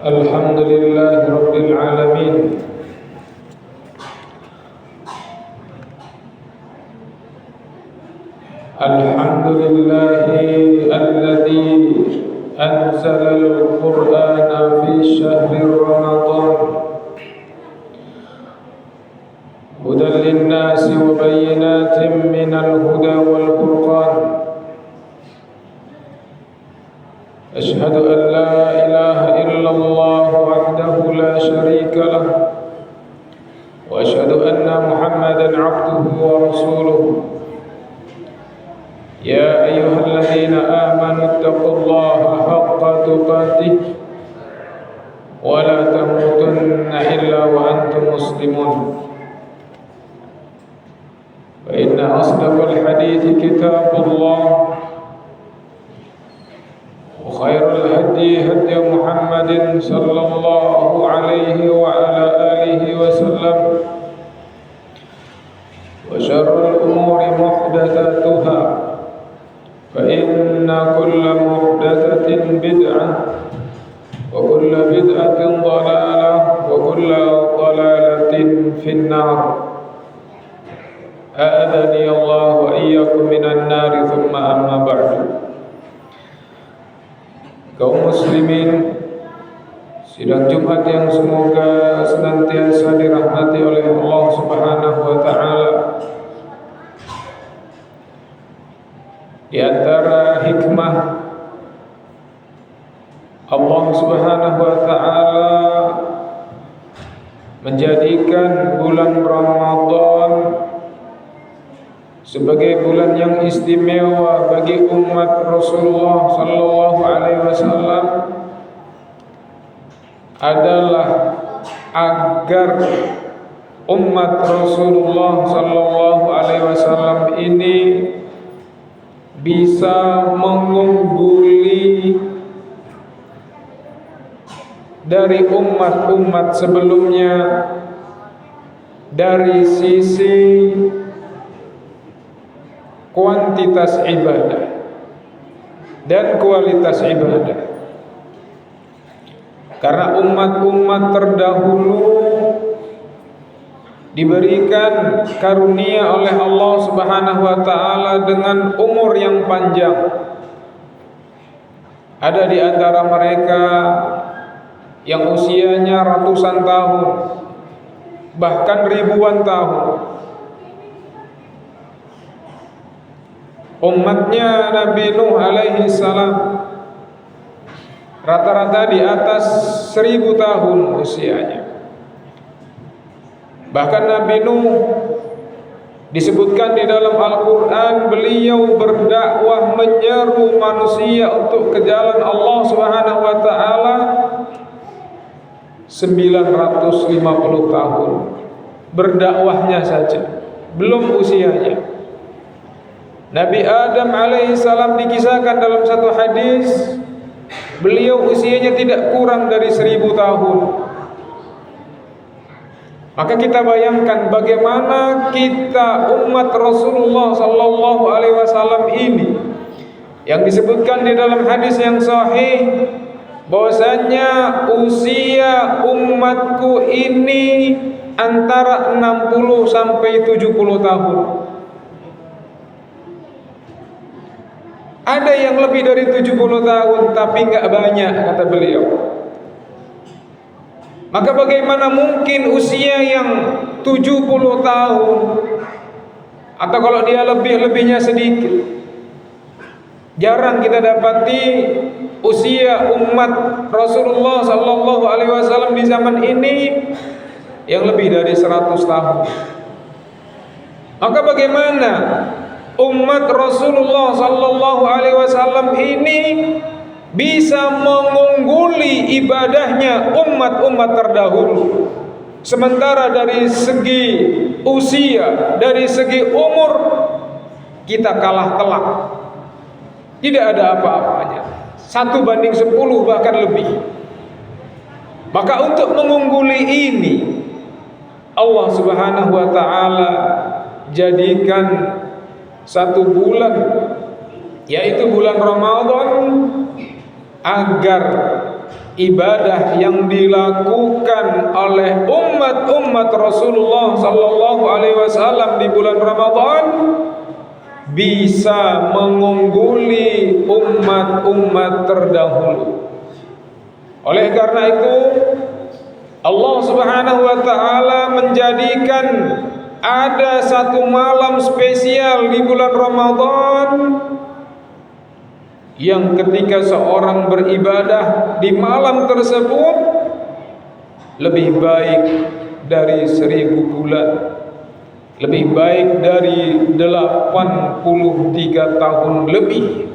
Alhamdulillahi Rabbil Alamin. Alhamdulillahi alladhi anzala al-Qur'ana fi shahri Ramadan hudan lin-nasi wa bayyinatin minal huda wal furqan. أشهد أن لا إله إلا الله وحده لا شريك له وأشهد أن محمدا عبده ورسوله يا أيها الذين آمنوا اتقوا الله حق تقاته ولا تموتن إلا وأنتم مسلمون فإن أصدق الحديث كتاب الله وخير الهدي هدي محمد صلى الله عليه وعلى آله وسلم وشر الأمور محدثاتها فإن كل محدثة بدعة وكل بدعة ضلالة وكل ضلالة في النار أعاذني الله وإياكم من النار ثم أما بعد. Kaum muslimin, sidang Jumat yang semoga senantiasa dirahmati oleh Allah Subhanahu wa taala. Di antara hikmah Allah Subhanahu wa taala menjadikan bulan Ramadan sebagai bulan yang istimewa bagi umat Rasulullah sallallahu alaihi wasallam adalah agar umat Rasulullah sallallahu alaihi wasallam ini bisa mengungguli dari umat-umat sebelumnya dari sisi kuantitas ibadah dan kualitas ibadah. Karena umat-umat terdahulu diberikan karunia oleh Allah Subhanahu wa taala dengan umur yang panjang. Ada di antara mereka yang usianya ratusan tahun, bahkan ribuan tahun. Umatnya Nabi Nuh alaihi salam rata-rata di atas 1000 tahun usianya. Bahkan Nabi Nuh disebutkan di dalam Al-Quran, beliau berdakwah menyeru manusia untuk ke jalan Allah Subhanahu wa taala 950 tahun berdakwahnya saja, belum usianya. Nabi Adam alaihi salam dikisahkan dalam satu hadis, beliau usianya tidak kurang dari 1000 tahun. Maka kita bayangkan bagaimana kita umat Rasulullah sallallahu alaihi wasallam ini yang disebutkan di dalam hadis yang sahih bahwasanya usia umatku ini antara 60 sampai 70 tahun. Ada yang lebih dari 70 tahun tapi enggak banyak, kata beliau. Maka bagaimana mungkin usia yang 70 tahun, atau kalau dia lebihnya sedikit. Jarang kita dapati usia umat Rasulullah sallallahu alaihi wasallam di zaman ini yang lebih dari 100 tahun. Maka bagaimana umat Rasulullah sallallahu alaihi wasallam ini bisa mengungguli ibadahnya umat-umat terdahulu, sementara dari segi usia, dari segi umur kita kalah telak, tidak ada apa-apanya, 1:10 bahkan lebih. Maka untuk mengungguli ini Allah Subhanahu wa taala jadikan satu bulan, yaitu bulan Ramadan, agar ibadah yang dilakukan oleh umat-umat Rasulullah sallallahu alaihi wasallam di bulan Ramadan bisa mengungguli umat-umat terdahulu. Oleh karena itu Allah Subhanahu wa taala menjadikan ada satu malam spesial di bulan Ramadan yang ketika seorang beribadah di malam tersebut lebih baik dari 1000 bulan, lebih baik dari 83 tahun lebih.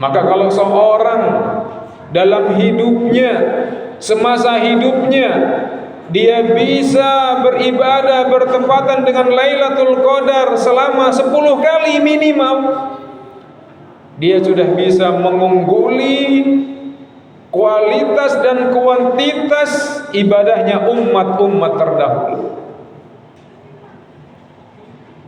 Maka kalau seorang dalam hidupnya, semasa hidupnya, dia bisa beribadah bertepatan dengan Lailatul Qadar selama 10 kali minimal, dia sudah bisa mengungguli kualitas dan kuantitas ibadahnya umat-umat terdahulu.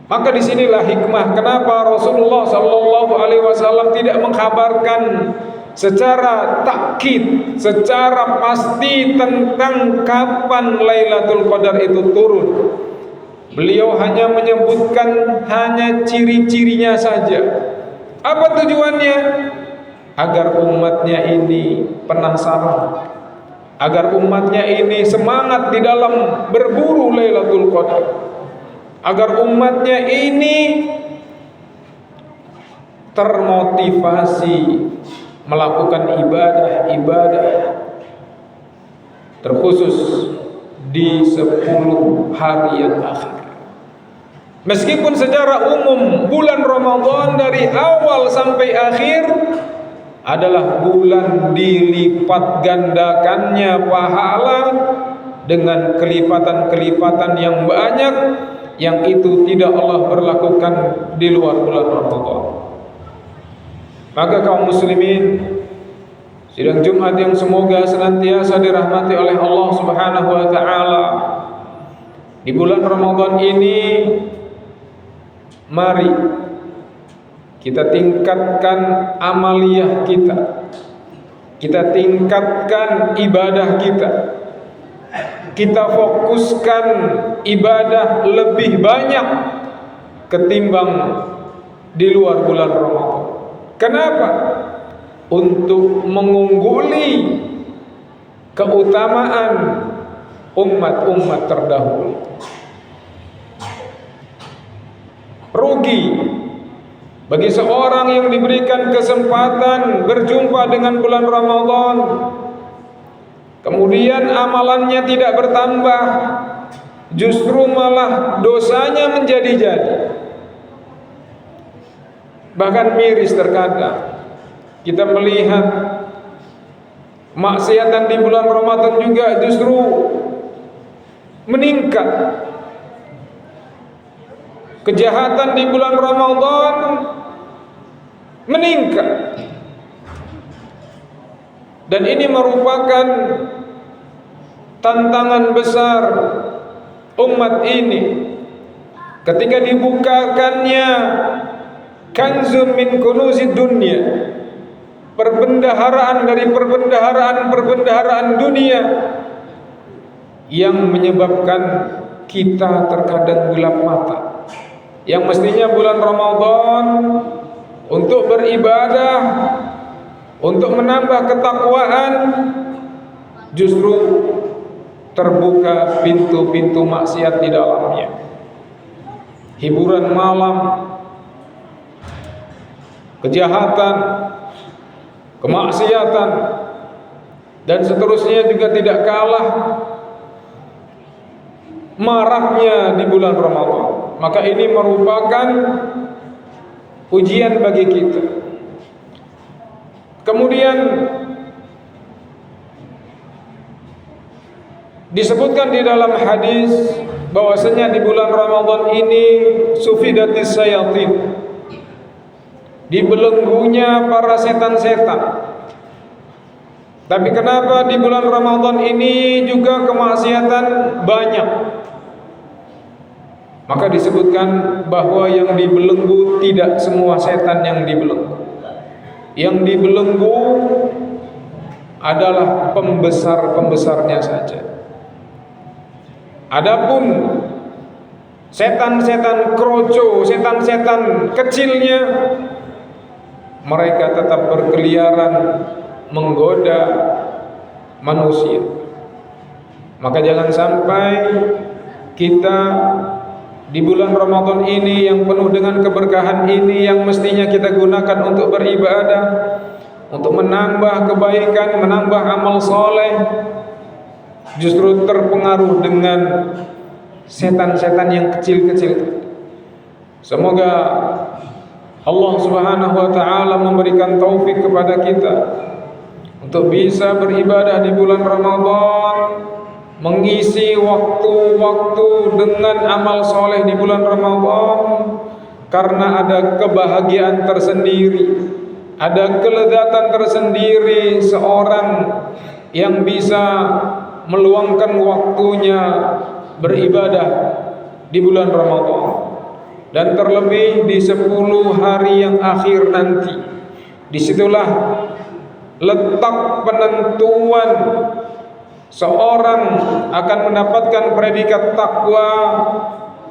Maka disinilah hikmah kenapa Rasulullah sallallahu alaihi wasallam tidak mengkabarkan secara takkid, secara pasti tentang kapan Lailatul Qadar itu turun. Beliau hanya menyebutkan hanya ciri-cirinya saja. Apa tujuannya? Agar umatnya ini penasaran, agar umatnya ini semangat di dalam berburu Lailatul Qadar, agar umatnya ini termotivasi melakukan ibadah-ibadah terkhusus di 10 hari yang akhir. Meskipun secara umum bulan Ramadan dari awal sampai akhir adalah bulan dilipat gandakannya pahala dengan kelipatan-kelipatan yang banyak, yang itu tidak Allah berlakukan di luar bulan Ramadan. Maka kaum muslimin, sidang Jumat yang semoga senantiasa dirahmati oleh Allah Subhanahu wa taala, di bulan Ramadan ini mari kita tingkatkan amaliyah kita tingkatkan ibadah kita fokuskan ibadah lebih banyak ketimbang di luar bulan Ramadan. Kenapa? Untuk mengungguli keutamaan umat-umat terdahulu. Rugi bagi seorang yang diberikan kesempatan berjumpa dengan bulan Ramadan, kemudian amalannya tidak bertambah, justru malah dosanya menjadi-jadi. Bahkan miris terkadang kita melihat maksiatan di bulan Ramadan juga justru meningkat. Kejahatan di bulan Ramadan meningkat. Dan ini merupakan tantangan besar umat ini ketika dibukakannya kanzun min kunuzid dunya, perbendaharaan dari perbendaharaan dunia, yang menyebabkan kita terkadang gelap mata. Yang mestinya bulan Ramadan untuk beribadah, untuk menambah ketakwaan, justru terbuka pintu-pintu maksiat di dalamnya. Hiburan malam, kejahatan, kemaksiatan, dan seterusnya juga tidak kalah maraknya di bulan Ramadan. Maka ini merupakan ujian bagi kita. Kemudian disebutkan di dalam hadis bahwasanya di bulan Ramadan ini sufidatis sayatin, dibelenggunya para setan-setan. Tapi kenapa di bulan Ramadan ini juga kemaksiatan banyak? Maka disebutkan bahwa yang dibelenggu tidak semua setan yang dibelenggu. Yang dibelenggu adalah pembesar-pembesarnya saja. Adapun setan-setan kroco, setan-setan kecilnya, mereka tetap berkeliaran menggoda manusia. Maka jangan sampai kita di bulan Ramadan ini yang penuh dengan keberkahan ini, yang mestinya kita gunakan untuk beribadah, untuk menambah kebaikan, menambah amal soleh, justru terpengaruh dengan setan-setan yang kecil-kecil. Semoga Allah Subhanahu wa taala memberikan taufik kepada kita untuk bisa beribadah di bulan Ramadan, mengisi waktu-waktu dengan amal soleh di bulan Ramadan, karena ada kebahagiaan tersendiri, ada kelezatan tersendiri seorang yang bisa meluangkan waktunya beribadah di bulan Ramadan. Dan terlebih di 10 hari yang akhir nanti, disitulah letak penentuan seorang akan mendapatkan predikat takwa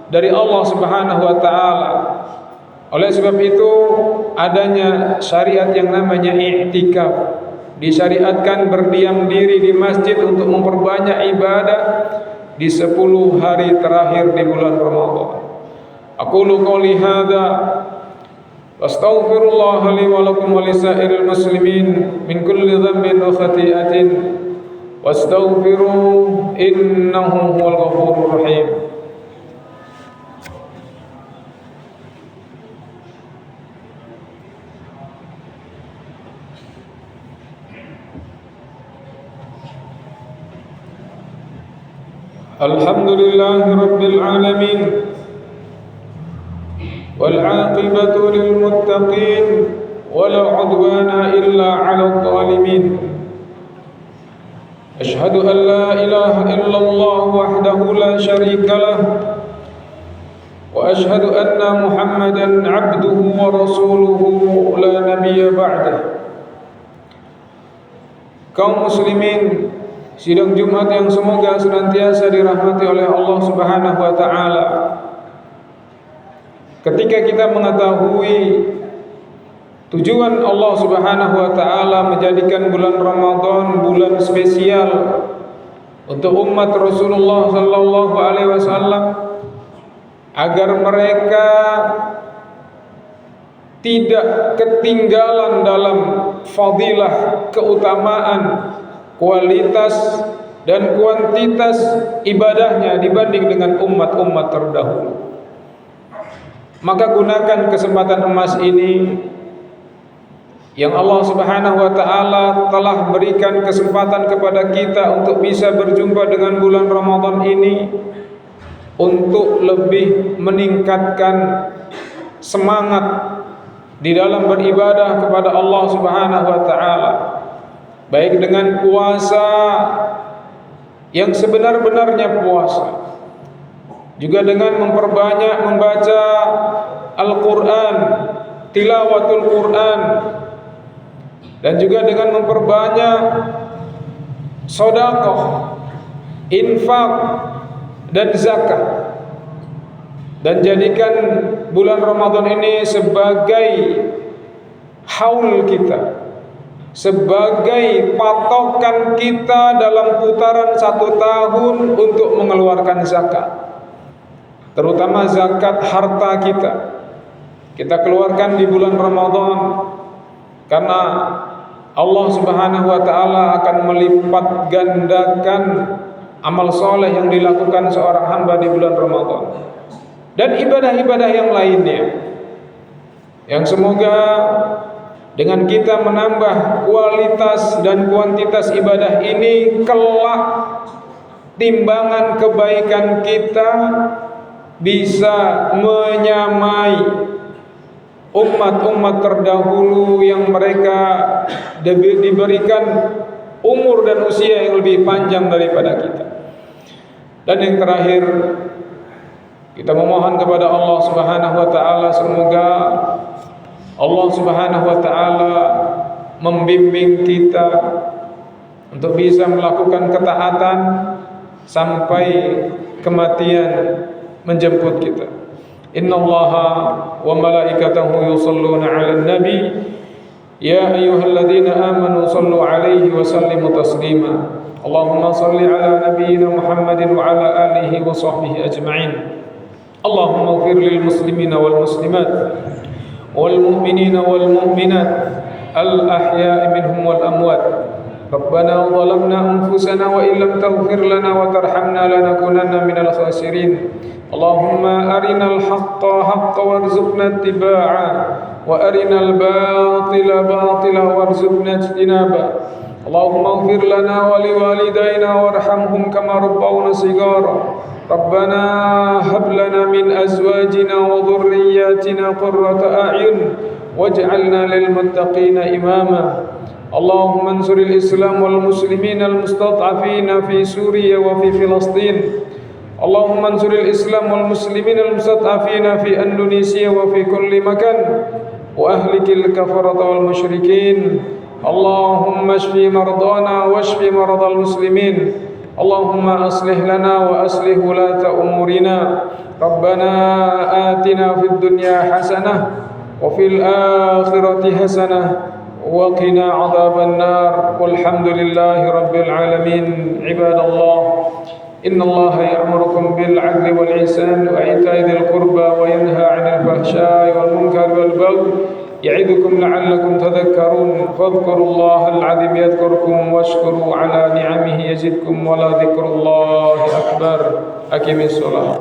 dari Allah Subhanahu wa taala. Oleh sebab itu adanya syariat yang namanya i'tikaf. Disyariatkan berdiam diri di masjid untuk memperbanyak ibadah di 10 hari terakhir di bulan Ramadan. Aqulu qouli hadza astaghfirullah li wa lakum wa lisairil muslimin min kulli dhanbin wa khati'atin wastaghfiruhu innahu huwal ghafurur rahim. Alhamdulillahi rabbil alamin wal 'aqibatu lil muttaqin wala 'udwana illa 'alal zalimin. Asyhadu an la ilaha illallah wahdahu la syarika lah wa asyhadu anna Muhammadan 'abduhu wa rasuluhu la nabiyya ba'dah. Kaum muslimin sidang Jumat yang semoga senantiasa dirahmati oleh Allah Subhanahu wa taala. Ketika kita mengetahui tujuan Allah Subhanahu wa taala menjadikan bulan Ramadan bulan spesial untuk umat Rasulullah sallallahu alaihi wasallam, agar mereka tidak ketinggalan dalam fadilah, keutamaan, kualitas dan kuantitas ibadahnya dibanding dengan umat-umat terdahulu. Maka gunakan kesempatan emas ini yang Allah Subhanahu wa taala telah berikan kesempatan kepada kita untuk bisa berjumpa dengan bulan Ramadan ini, untuk lebih meningkatkan semangat di dalam beribadah kepada Allah Subhanahu wa taala, baik dengan puasa yang sebenar-benarnya puasa, juga dengan memperbanyak membaca Al-Quran, tilawatul Quran, dan juga dengan memperbanyak sedekah, infak dan zakat. Dan jadikan bulan Ramadan ini sebagai haul kita, sebagai patokan kita dalam putaran 1 tahun untuk mengeluarkan zakat, terutama zakat harta kita keluarkan di bulan Ramadan, karena Allah Subhanahu wa taala akan melipat gandakan amal soleh yang dilakukan seorang hamba di bulan Ramadan dan ibadah-ibadah yang lainnya, yang semoga dengan kita menambah kualitas dan kuantitas ibadah ini, kelak timbangan kebaikan kita bisa menyamai umat-umat terdahulu yang mereka diberikan umur dan usia yang lebih panjang daripada kita. Dan yang terakhir, kita memohon kepada Allah Subhanahu wa taala, semoga Allah Subhanahu wa taala membimbing kita untuk bisa melakukan ketaatan sampai kematian menjemput kita. Innallaha wa malaikatahu yusholluna 'alan nabi ya ayyuhalladzina amanu shallu 'alaihi wa sallimu taslima. Allahumma shalli 'ala nabiyyina Muhammadin wa 'ala alihi wa sahbihi ajma'in. Allahumma ighfir lil muslimina wal muslimat wal mu'minina wal mu'minat al ahya'i minhum wal amwat. Rabbana zalamna anfusana wa illam taghfir lana wa tarhamna lanakunanna minal khasirin. Allahumma arinal haqqa haqqan warzuqna ittiba'a wa arinal batila batila warzuqna ijtinaba. Allahumma ighfir lana wa liwalidayna warhamhum kama rabbawna shighara. Rabbana hab lana min azwajina wa dhurriyyatina qurrata a'yun waj'alna lil muttaqina imama. اللهم انصر الإسلام والمسلمين المستضعفين في سوريا وفي فلسطين. اللهم انصر الإسلام والمسلمين المستضعفين في إندونيسيا وفي كل مكان وأهلك الكفرة والمشركين. اللهم اشف مرضانا واشف مرضى المسلمين. اللهم أصلح لنا وأصلح ولاة أمورنا. ربنا آتنا في الدنيا حسنة وفي الآخرة حسنة وقنا عذاب النار والحمد لله رب العالمين. عباد الله إن الله يأمركم بالعدل والإحسان وإيتاء ذي القربى وينهى عن الفحشاء والمنكر والبغي يعظكم لعلكم تذكرون. فاذكروا الله العظيم يذكركم واشكروا على نعمه يزدكم ولذكر الله أكبر. أقم الصلاة.